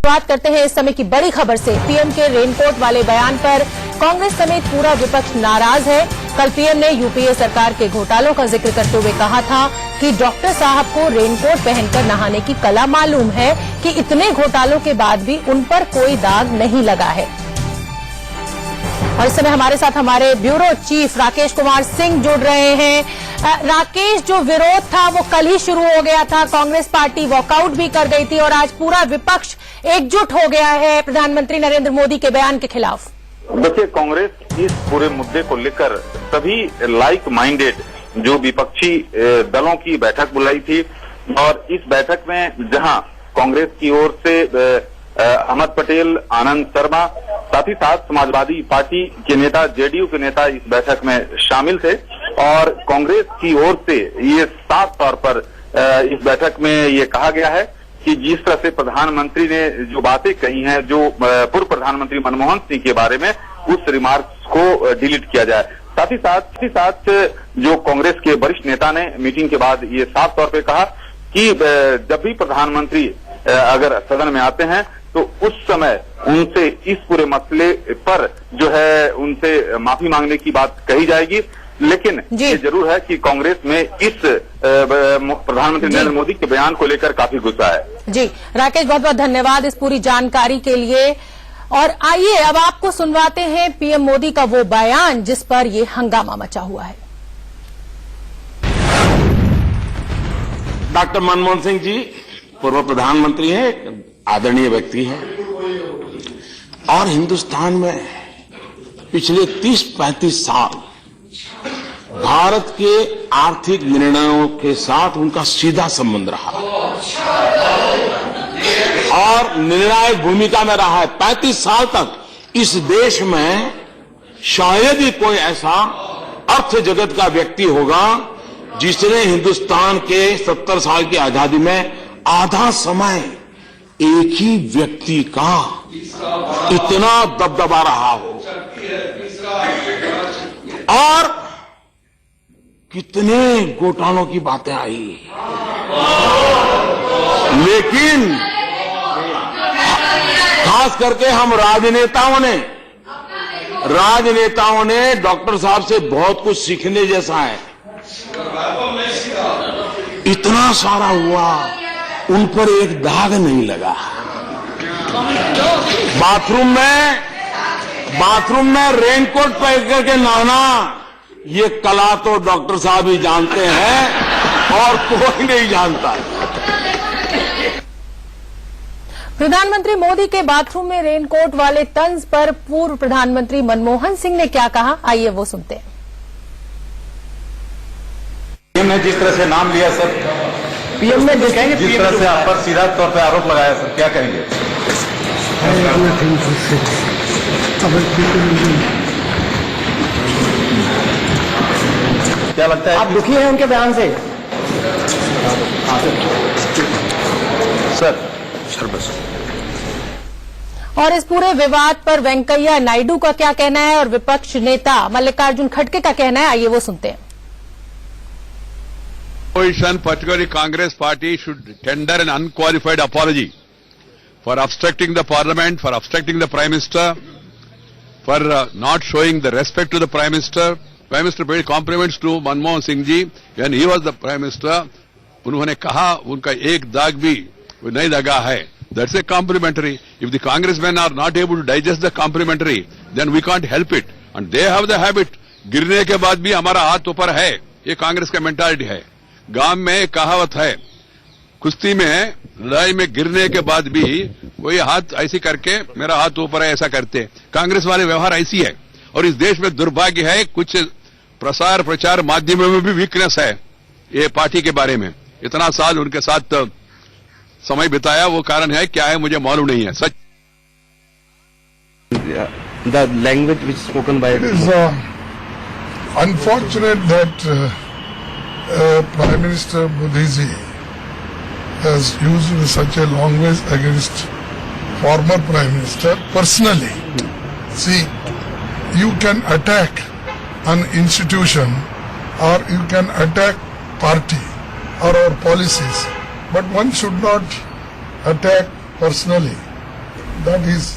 बात करते हैं इस समय की बड़ी खबर से। पीएम के रेनकोट वाले बयान पर कांग्रेस समेत पूरा विपक्ष नाराज है। कल पीएम ने यूपीए सरकार के घोटालों का जिक्र करते हुए कहा था कि डॉक्टर साहब को रेनकोट पहनकर नहाने की कला मालूम है कि इतने घोटालों के बाद भी उन पर कोई दाग नहीं लगा है। और इस समय हमारे साथ हमारे ब्यूरो चीफ राकेश कुमार सिंह जुड़ रहे हैं। राकेश, जो विरोध था वो कल ही शुरू हो गया था, कांग्रेस पार्टी वॉकआउट भी कर गई थी और आज पूरा विपक्ष एकजुट हो गया है प्रधानमंत्री नरेंद्र मोदी के बयान के खिलाफ। देखिए, कांग्रेस इस पूरे मुद्दे को लेकर सभी लाइक माइंडेड जो विपक्षी दलों की बैठक बुलाई थी और इस बैठक में जहां कांग्रेस की ओर से अहमद पटेल, आनंद शर्मा, साथ ही साथ समाजवादी पार्टी के नेता, जेडीयू के नेता इस बैठक में शामिल थे और कांग्रेस की ओर से ये साफ तौर पर इस बैठक में ये कहा गया है कि जिस तरह से प्रधानमंत्री ने जो बातें कही हैं, जो पूर्व प्रधानमंत्री मनमोहन सिंह के बारे में, उस रिमार्क्स को डिलीट किया जाए। साथ ही साथ जो कांग्रेस के वरिष्ठ नेता ने मीटिंग के बाद ये साफ तौर पर कहा कि जब भी प्रधानमंत्री अगर सदन में आते हैं तो उस समय उनसे इस पूरे मसले पर जो है उनसे माफी मांगने की बात कही जाएगी। लेकिन ये जरूर है कि कांग्रेस में इस प्रधानमंत्री नरेंद्र मोदी के बयान को लेकर काफी गुस्सा है। जी राकेश, बहुत बहुत धन्यवाद इस पूरी जानकारी के लिए। और आइए अब आपको सुनवाते हैं पीएम मोदी का वो बयान जिस पर ये हंगामा मचा हुआ है। डॉक्टर मनमोहन सिंह जी पूर्व प्रधानमंत्री हैं, आदरणीय व्यक्ति हैं और हिंदुस्तान में पिछले 30-35 साल भारत के आर्थिक निर्णयों के साथ उनका सीधा संबंध रहा और निर्णायक भूमिका में रहा है। 35 साल तक इस देश में शायद ही कोई ऐसा अर्थ जगत का व्यक्ति होगा जिसने हिंदुस्तान के 70 साल की आजादी में आधा समय एक ही व्यक्ति का इतना दबदबा रहा हो और कितने घोटालों की बातें आई, लेकिन खास करके हम राजनेताओं ने डॉक्टर साहब से बहुत कुछ सीखने जैसा है। इतना सारा हुआ, उन पर एक दाग नहीं लगा। बाथरूम में रेनकोट पहन करके नहाना, ये कला तो डॉक्टर साहब ही जानते हैं और कोई नहीं जानता। प्रधानमंत्री मोदी के बाथरूम में रेनकोट वाले तंज पर पूर्व प्रधानमंत्री मनमोहन सिंह ने क्या कहा, आइए वो सुनते हैं। पीएम ने जिस तरह से नाम लिया सर, पीएम ने जिस तरह से आप पर सीधा तौर पर आरोप लगाया सर, क्या कहेंगे? क्या लगता है आप दुखी हैं उनके बयान से? सर बस। और इस पूरे विवाद पर वेंकैया नायडू का क्या कहना है और विपक्ष नेता मल्लिकार्जुन खड़गे का कहना है, आइए वो सुनते हैं। Opposition, particularly Congress party, should tender an unqualified apology for obstructing the parliament, for obstructing the prime minister, for not showing the respect to the prime minister. Prime minister paid compliments to Manmohan Singh ji when he was the prime minister. उन्होंने कहा उनका एक दाग भी नहीं लगा है. That's a complimentary. If the congressmen are not able to digest the complimentary, then we can't help it. And they have the habit. गिरने के बाद भी हमारा हाथ ऊपर है. ये कांग्रेस का मेंटालिटी है. गांव में एक कहावत है, कुश्ती में लड़ाई में गिरने के बाद भी कोई हाथ ऐसी करके मेरा हाथ ऊपर है ऐसा करते। कांग्रेस वाले व्यवहार ऐसी है और इस देश में दुर्भाग्य है, कुछ प्रसार प्रचार माध्यमों में भी वीकनेस है ये पार्टी के बारे में। इतना साल उनके साथ समय बिताया, वो कारण है क्या है मुझे मालूम नहीं है। सच the language which spoken by unfortunate that Prime Minister Modi ji has used such a language against former Prime Minister personally. See, you can attack an institution or you can attack party or our policies, but one should not attack personally. that is